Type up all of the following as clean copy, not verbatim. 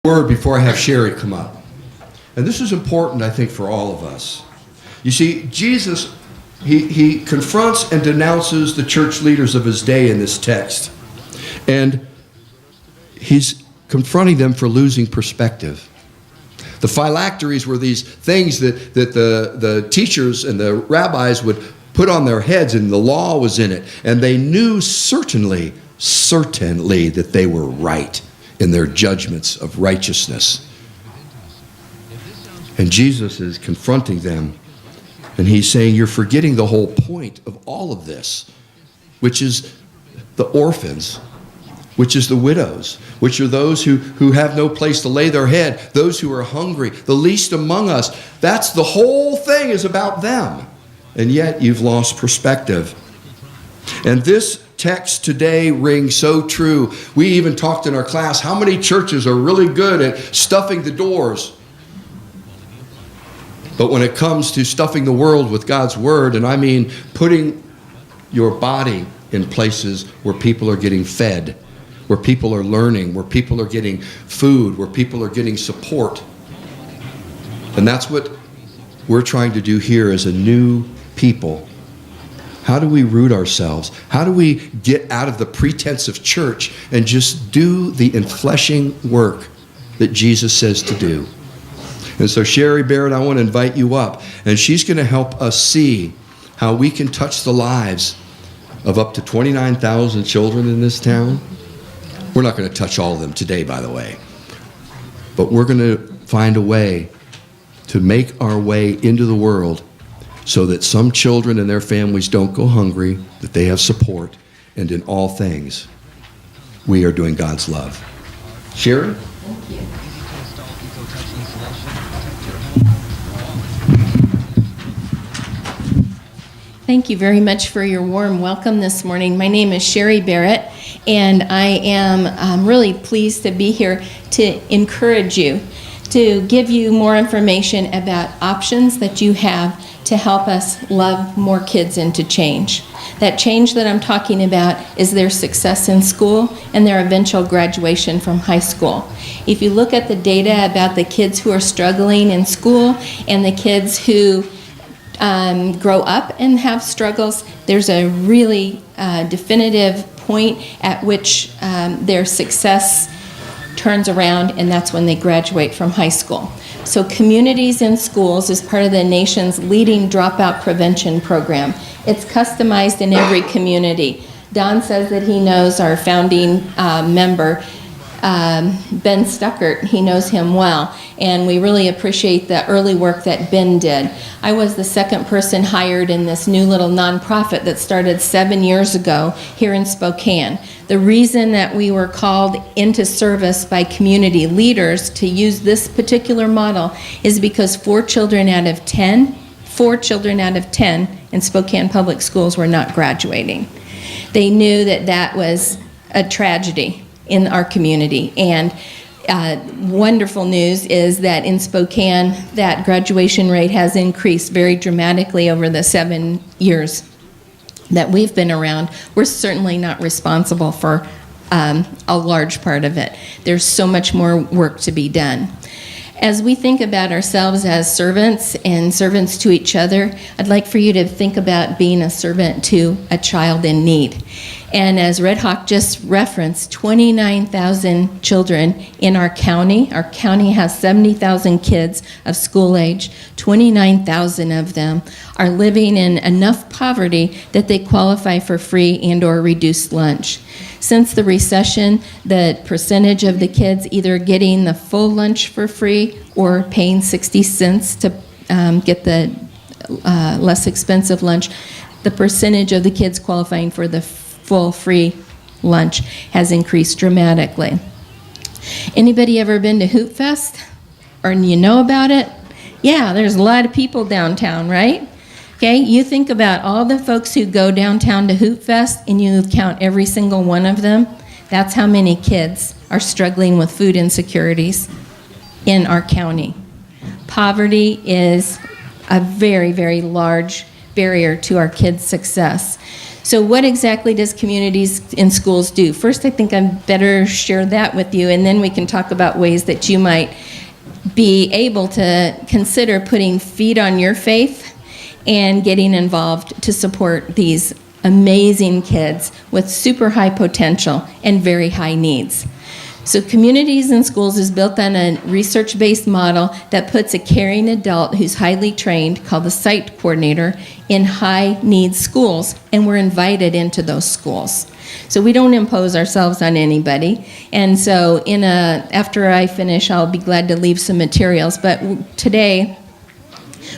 Word before I have Sherry come up. And this is important, I think, for all of us. You see, Jesus, he confronts and denounces the church leaders of his day in this text. And he's confronting them for losing perspective. The phylacteries were these things that the teachers and the rabbis would put on their heads, and the law was in it. And they knew certainly that they were right in their judgments of righteousness. And Jesus is confronting them, and he's saying, you're forgetting the whole point of all of this, which is the orphans, which is the widows, which are those who have no place to lay their head, those who are hungry, the least among us. That's the whole thing is about them. And yet you've lost perspective. And this text today rings so true. We even talked in our class how many churches are really good at stuffing the doors. But when it comes to stuffing the world with God's word, and I mean putting your body in places where people are getting fed, where people are learning, where people are getting food, where people are getting support. And that's what we're trying to do here as a new people. How do we root ourselves? How do we get out of the pretense of church and just do the enfleshing work that Jesus says to do? And so Sherry Barrett, I want to invite you up, and she's going to help us see how we can touch the lives of up to 29,000 children in this town. We're not going to touch all of them today, by the way. But we're going to find a way to make our way into the world so that some children and their families don't go hungry, that they have support, and in all things, we are doing God's love. Sherry? Thank you. Thank you very much for your warm welcome this morning. My name is Sherry Barrett, and I am really pleased to be here to encourage you, to give you more information about options that you have to help us love more kids into change. That change that I'm talking about is their success in school and their eventual graduation from high school. If you look at the data about the kids who are struggling in school and the kids who grow up and have struggles, there's a really definitive point at which their success turns around, and that's when they graduate from high school. So Communities in Schools is part of the nation's leading dropout prevention program. It's customized in every community. Don says that he knows our founding member, Ben Stuckert. He knows him well, and we really appreciate the early work that Ben did. I was the second person hired in this new little nonprofit that started 7 years ago here in Spokane. The reason that we were called into service by community leaders to use this particular model is because 4 children out of 10 in Spokane Public Schools were not graduating. They knew that that was a tragedy in our community, and wonderful news is that in Spokane, that graduation rate has increased very dramatically over the 7 years that we've been around. We're certainly not responsible for a large part of it. There's so much more work to be done. As we think about ourselves as servants and servants to each other, I'd like for you to think about being a servant to a child in need. And as Red Hawk just referenced, 29,000 children in our county. Our county has 70,000 kids of school age. 29,000 of them are living in enough poverty that they qualify for free and or reduced lunch. Since the recession, the percentage of the kids either getting the full lunch for free or paying 60 cents to get the less expensive lunch, the percentage of the kids qualifying for the full free lunch has increased dramatically. Anybody ever been to Hoop Fest? Or you know about it? Yeah, there's a lot of people downtown, right? Okay, you think about all the folks who go downtown to Hoop Fest and you count every single one of them. That's how many kids are struggling with food insecurities in our county. Poverty is a very, very large barrier to our kids' success. So what exactly does Communities in Schools do? First, I think I better share that with you, and then we can talk about ways that you might be able to consider putting feet on your faith and getting involved to support these amazing kids with super high potential and very high needs. So Communities in Schools is built on a research-based model that puts a caring adult who's highly trained, called the site coordinator, in high-need schools, and we're invited into those schools. So we don't impose ourselves on anybody. And so after I finish, I'll be glad to leave some materials. But today,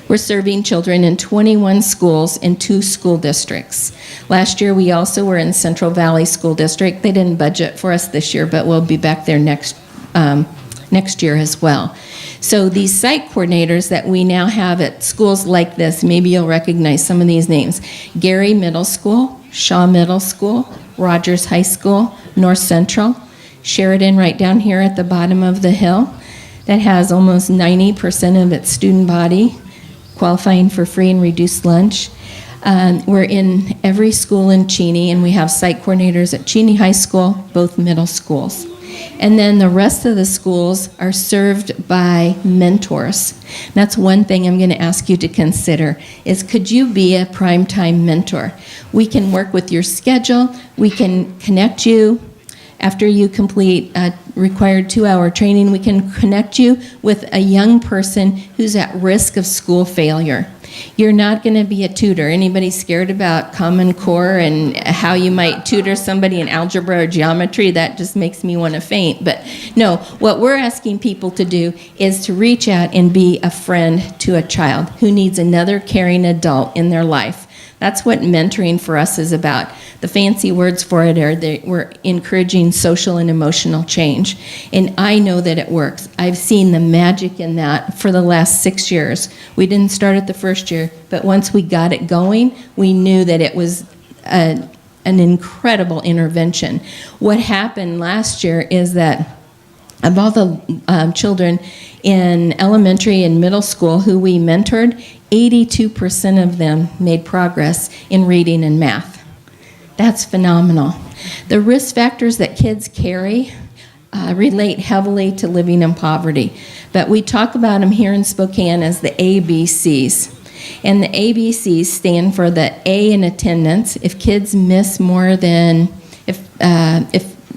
we're serving children in 21 schools in 2 school districts. Last year, we also were in Central Valley School District. They didn't budget for us this year, but we'll be back there next year as well. So these site coordinators that we now have at schools like this, maybe you'll recognize some of these names: Gary Middle School, Shaw Middle School, Rogers High School, North Central, Sheridan right down here at the bottom of the hill, that has almost 90% of its student body qualifying for free and reduced lunch. We're in every school in Cheney, and we have site coordinators at Cheney High School, both middle schools. And then the rest of the schools are served by mentors. That's one thing I'm going to ask you to consider, is could you be a primetime mentor? We can work with your schedule. We can connect you. After you complete a required 2-hour training, we can connect you with a young person who's at risk of school failure. You're not going to be a tutor. Anybody scared about Common Core and how you might tutor somebody in algebra or geometry? That just makes me want to faint. But no, what we're asking people to do is to reach out and be a friend to a child who needs another caring adult in their life. That's what mentoring for us is about. The fancy words for it are we're encouraging social and emotional change. And I know that it works. I've seen the magic in that for the last 6 years. We didn't start it the first year, but once we got it going, we knew that it was an incredible intervention. What happened last year is that of all the children in elementary and middle school who we mentored, 82% of them made progress in reading and math. That's phenomenal. The risk factors that kids carry relate heavily to living in poverty, but we talk about them here in Spokane as the ABCs. And the ABCs stand for the A in attendance. If kids miss more than, if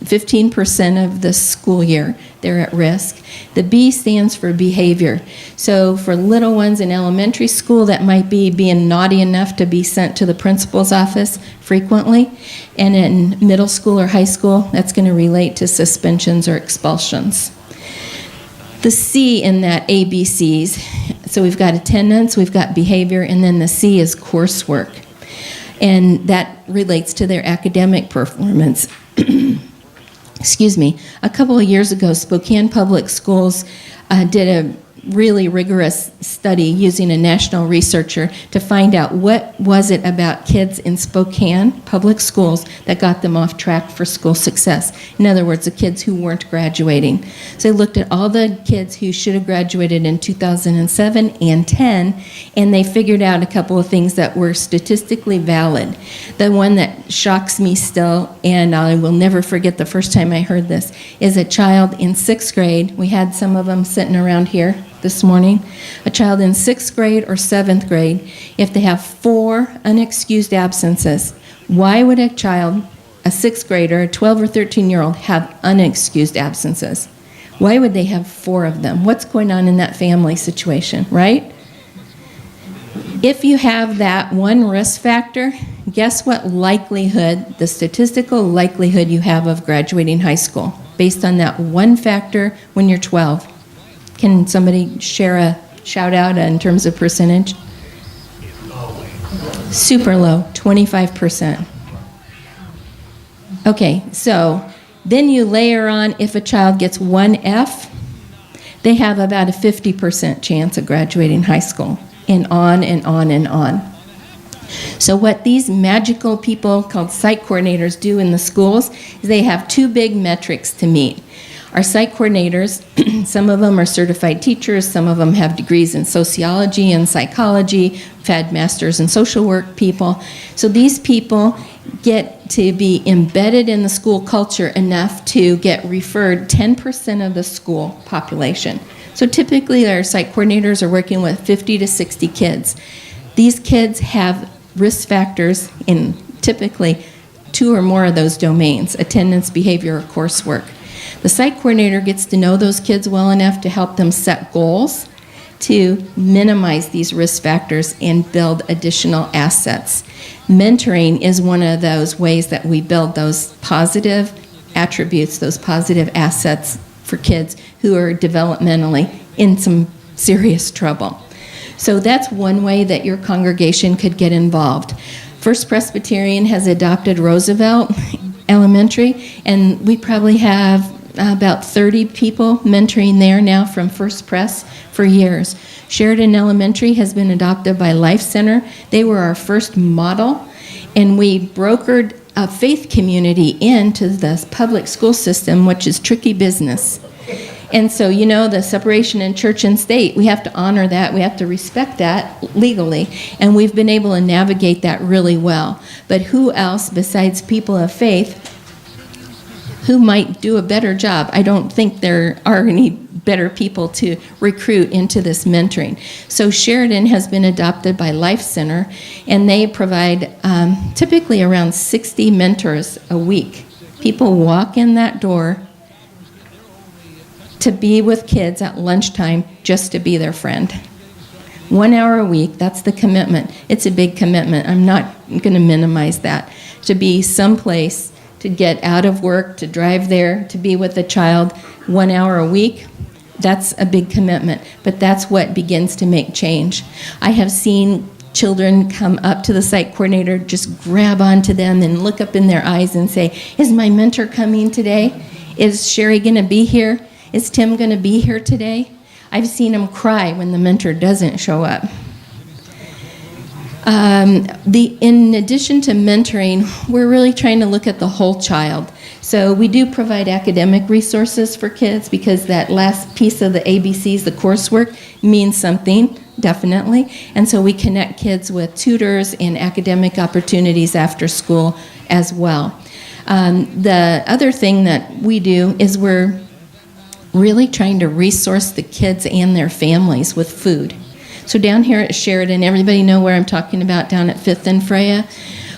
15% of the school year, they're at risk. The B stands for behavior. So for little ones in elementary school, that might be being naughty enough to be sent to the principal's office frequently. And in middle school or high school, that's going to relate to suspensions or expulsions. The C in that ABCs, so we've got attendance, we've got behavior, and then the C is coursework. And that relates to their academic performance. Excuse me. A couple of years ago, Spokane Public Schools did a really rigorous study using a national researcher to find out what was it about kids in Spokane Public Schools that got them off track for school success. In other words, the kids who weren't graduating. So they looked at all the kids who should have graduated in 2007 and 10, and they figured out a couple of things that were statistically valid. The one that shocks me still, and I will never forget the first time I heard this, is a child in 6th grade. We had some of them sitting around here this morning. A child in 6th grade or 7th grade, if they have 4 unexcused absences, why would a child, a 6th grader, a 12 or 13-year-old, have unexcused absences? Why would they have 4 of them? What's going on in that family situation, right? If you have that one risk factor, guess what likelihood, the statistical likelihood you have of graduating high school based on that one factor when you're 12? Can somebody share a shout out in terms of percentage? Super low, 25%. Okay, so then you layer on if a child gets 1 F, they have about a 50% chance of graduating high school, and on and on and on. So what these magical people called site coordinators do in the schools is they have 2 big metrics to meet. Our site coordinators, some of them are certified teachers, some of them have degrees in sociology and psychology, we've had masters in social work people. So these people get to be embedded in the school culture enough to get referred 10% of the school population. So typically our site coordinators are working with 50 to 60 kids. These kids have risk factors in typically 2 or more of those domains: attendance, behavior, or coursework. The site coordinator gets to know those kids well enough to help them set goals to minimize these risk factors and build additional assets. Mentoring is one of those ways that we build those positive attributes, those positive assets for kids who are developmentally in some serious trouble. So that's one way that your congregation could get involved. First Presbyterian has adopted Roosevelt Elementary, and we probably have about 30 people mentoring there now from First Pres for years. Sheridan Elementary has been adopted by Life Center. They were our first model, and we brokered a faith community into the public school system, which is tricky business. And so, you know, the separation in church and state, we have to honor that, we have to respect that legally, and we've been able to navigate that really well. But who else besides people of faith who might do a better job? I don't think there are any better people to recruit into this mentoring. So Sheridan has been adopted by Life Center, and they provide typically around 60 mentors a week. People walk in that door to be with kids at lunchtime just to be their friend. 1 hour a week, that's the commitment. It's a big commitment. I'm not going to minimize that. To be someplace, to get out of work, to drive there, to be with a child 1 hour a week, that's a big commitment. But that's what begins to make change. I have seen children come up to the site coordinator, just grab onto them and look up in their eyes and say, "Is my mentor coming today? Is Sherry going to be here? Is Tim going to be here today?" I've seen them cry when the mentor doesn't show up. In addition to mentoring, we're really trying to look at the whole child. So we do provide academic resources for kids because that last piece of the ABCs, the coursework, means something, definitely. And so we connect kids with tutors and academic opportunities after school as well. The other thing that we do is we're really trying to resource the kids and their families with food. So down here at Sheridan, everybody know where I'm talking about, down at 5th and Freya?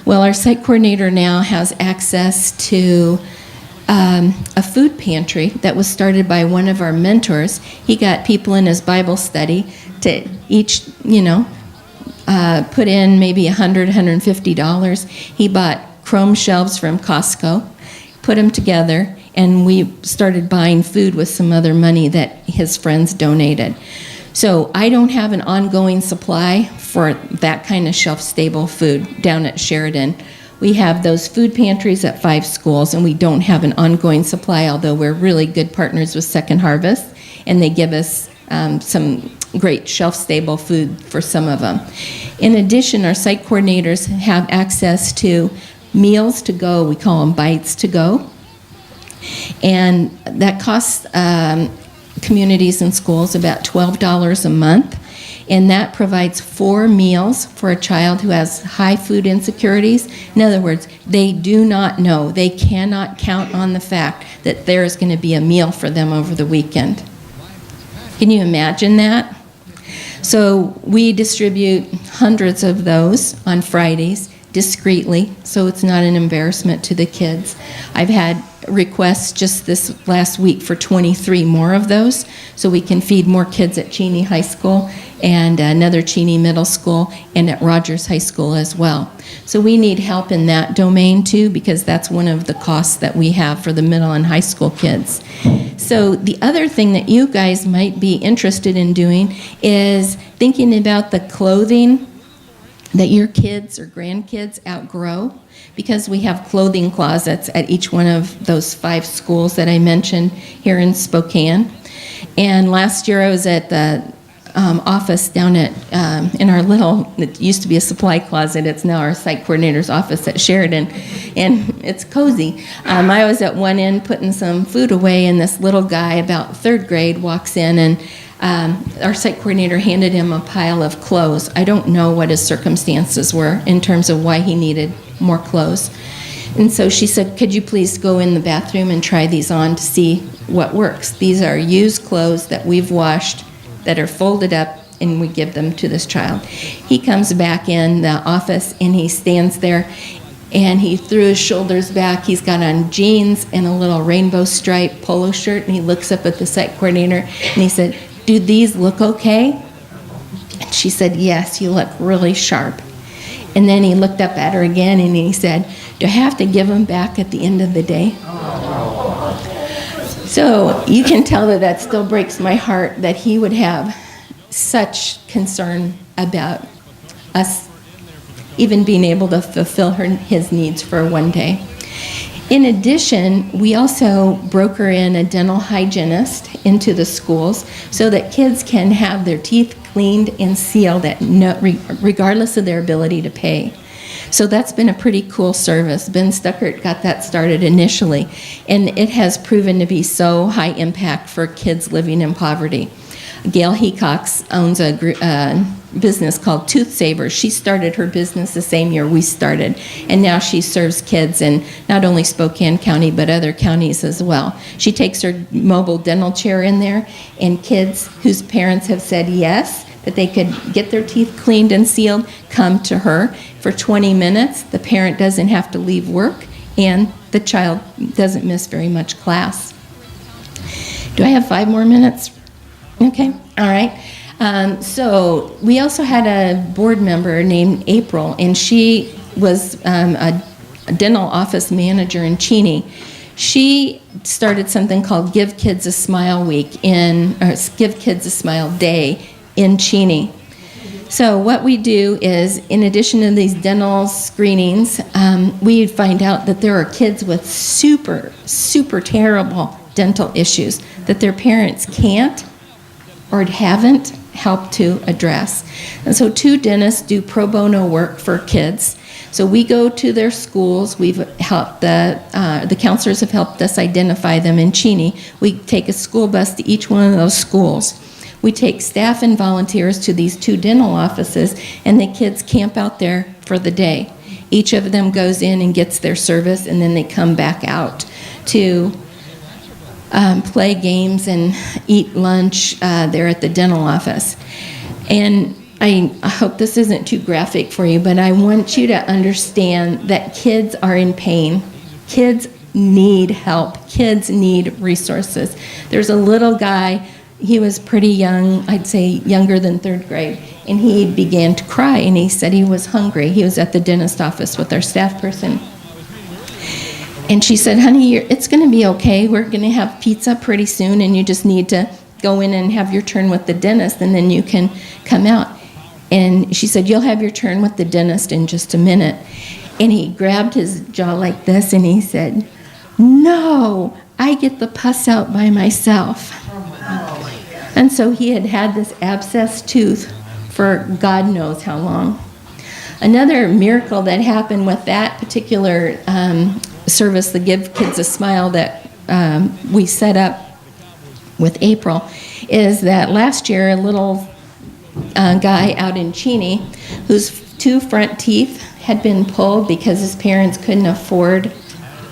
Well, our site coordinator now has access to a food pantry that was started by one of our mentors. He got people in his Bible study to each, put in maybe $100, $150. He bought chrome shelves from Costco, put them together, and we started buying food with some other money that his friends donated. So I don't have an ongoing supply for that kind of shelf-stable food down at Sheridan. We have those food pantries at 5 schools, and we don't have an ongoing supply, although we're really good partners with Second Harvest, and they give us some great shelf-stable food for some of them. In addition, our site coordinators have access to meals to go. We call them bites to go. And that costs communities and schools about $12 a month, and that provides 4 meals for a child who has high food insecurities. In other words, they do not know, they cannot count on the fact that there is going to be a meal for them over the weekend. Can you imagine that? So we distribute hundreds of those on Fridays discreetly, so it's not an embarrassment to the kids. I've had requests just this last week for 23 more of those, so we can feed more kids at Cheney High School and another Cheney Middle School and at Rogers High School as well. So we need help in that domain too, because that's one of the costs that we have for the middle and high school kids. So the other thing that you guys might be interested in doing is thinking about the clothing that your kids or grandkids outgrow, because we have clothing closets at each one of those 5 schools that I mentioned here in Spokane. And last year I was at the office down at, in our little, it used to be a supply closet, it's now our site coordinator's office at Sheridan, and it's cozy. I was at one end putting some food away, and this little guy, about 3rd grade, walks in, and our site coordinator handed him a pile of clothes. I don't know what his circumstances were in terms of why he needed more clothes. And so she said, could you please go in the bathroom and try these on to see what works? These are used clothes that we've washed, that are folded up, and we give them to this child. He comes back in the office, and he stands there, and he threw his shoulders back. He's got on jeans and a little rainbow stripe polo shirt, and he looks up at the site coordinator, and he said, do these look okay? And she said, yes, you look really sharp. And then he looked up at her again, and he said, do I have to give them back at the end of the day? So you can tell that that still breaks my heart that he would have such concern about us even being able to fulfill his needs for one day. In addition, we also broker in a dental hygienist into the schools so that kids can have their teeth cleaned and sealed regardless of their ability to pay. So that's been a pretty cool service. Ben Stuckert got that started initially, and it has proven to be so high impact for kids living in poverty. Gail Hecox owns a business called Tooth Savers. She started her business the same year we started, and now she serves kids in not only Spokane County, but other counties as well. She takes her mobile dental chair in there, and kids whose parents have said yes, that they could get their teeth cleaned and sealed, come to her for 20 minutes. The parent doesn't have to leave work, and the child doesn't miss very much class. Do I have 5 more minutes? Okay, all right. So we also had a board member named April, and she was a dental office manager in Cheney. She started something called Give Kids a Smile Week or Give Kids a Smile Day in Cheney. So what we do is, in addition to these dental screenings, we find out that there are kids with super, super terrible dental issues that their parents can't or haven't helped to address. And so 2 dentists do pro bono work for kids. So we go to their schools. We've helped the counselors have helped us identify them in Cheney. We take a school bus to each one of those schools. We take staff and volunteers to these 2 dental offices, and the kids camp out there for the day. Each of them goes in and gets their service, and then they come back out to play games and eat lunch there at the dental office. And I hope this isn't too graphic for you, but I want you to understand that kids are in pain. Kids need help. Kids need resources. There's a little guy, he was pretty young, I'd say younger than 3rd grade, and he began to cry, and he said he was hungry. He was at the dentist office with our staff person. And she said, honey, it's going to be okay. We're going to have pizza pretty soon, and you just need to go in and have your turn with the dentist, and then you can come out. And she said, you'll have your turn with the dentist in just a minute. And he grabbed his jaw like this, and he said, no, I get the pus out by myself. And so he had had this abscessed tooth for God knows how long. Another miracle that happened with that particular service, the Give Kids a Smile, that we set up with April, is that last year a little guy out in Cheney whose 2 front teeth had been pulled because his parents couldn't afford,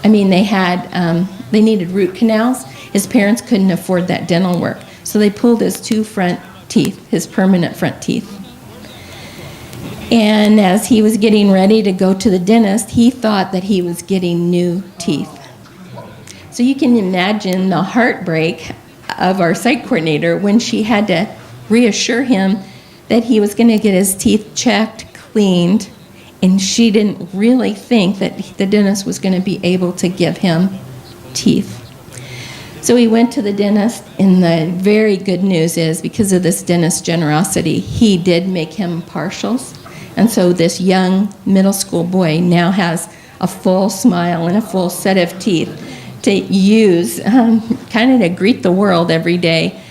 they needed root canals. His parents couldn't afford that dental work. So they pulled his 2 front teeth, his permanent front teeth. And as he was getting ready to go to the dentist, he thought that he was getting new teeth. So you can imagine the heartbreak of our site coordinator when she had to reassure him that he was going to get his teeth checked, cleaned, and she didn't really think that the dentist was going to be able to give him teeth. So he went to the dentist, and the very good news is, because of this dentist's generosity, he did make him partials. And so this young middle school boy now has a full smile and a full set of teeth to use, kind of to greet the world every day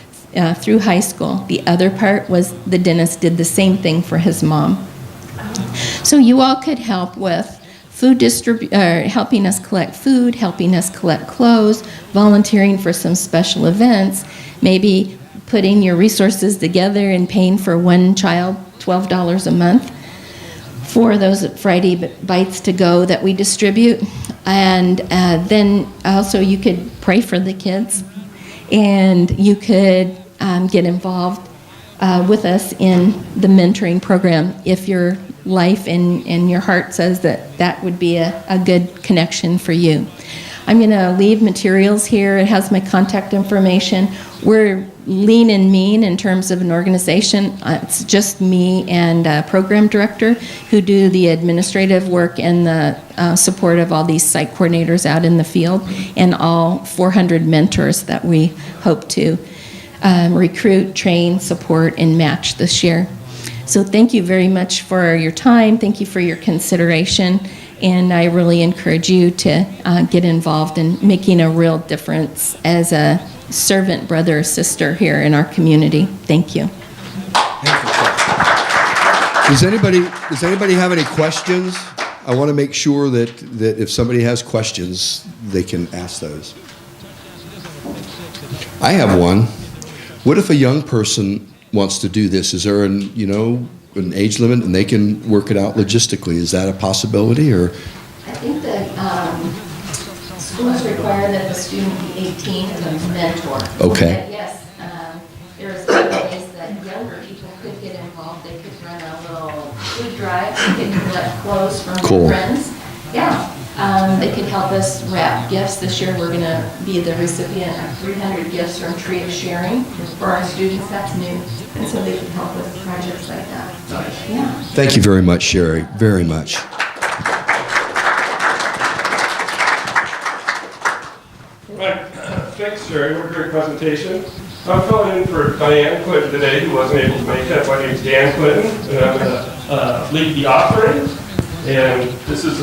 through high school. The other part was the dentist did the same thing for his mom. So you all could help with food helping us collect food, helping us collect clothes, volunteering for some special events, maybe putting your resources together and paying for one child $12 a month for those Friday bites to go that we distribute. And then also you could pray for the kids, and you could get involved with us in the mentoring program if your life and your heart says that that would be a good connection for you. I'm going to leave materials here. It has my contact information. We're lean and mean in terms of an organization. It's just me and a program director who do the administrative work and the support of all these site coordinators out in the field, and all 400 mentors that we hope to recruit, train, support, and match this year. So thank you very much for your time. Thank you for your consideration. And I really encourage you to get involved in making a real difference as a servant brother or sister here in our community. Thank you. Does anybody have any questions? I want to make sure that if somebody has questions, they can ask those. I have one. What if a young person wants to do this? Is there an age limit and they can work it out logistically? Is that a possibility, or? I think that schools require that the student be 18 as a mentor. Okay. But yes, there's ways that younger people could get involved. They could run a little food drive. They could collect clothes from Cool. their friends. Yeah. They could help us wrap gifts. This year we're going to be the recipient of 300 gifts from Tree of Sharing for our students. That's new. And so they can help with projects like that. So, yeah. Thank you very much, Sherry. Very much. Right. Thanks, Sherry. What a great presentation. I'm filling in for Diane Clinton today, who wasn't able to make it. My name's Dan Clinton, and I'm going to lead the offering. And this is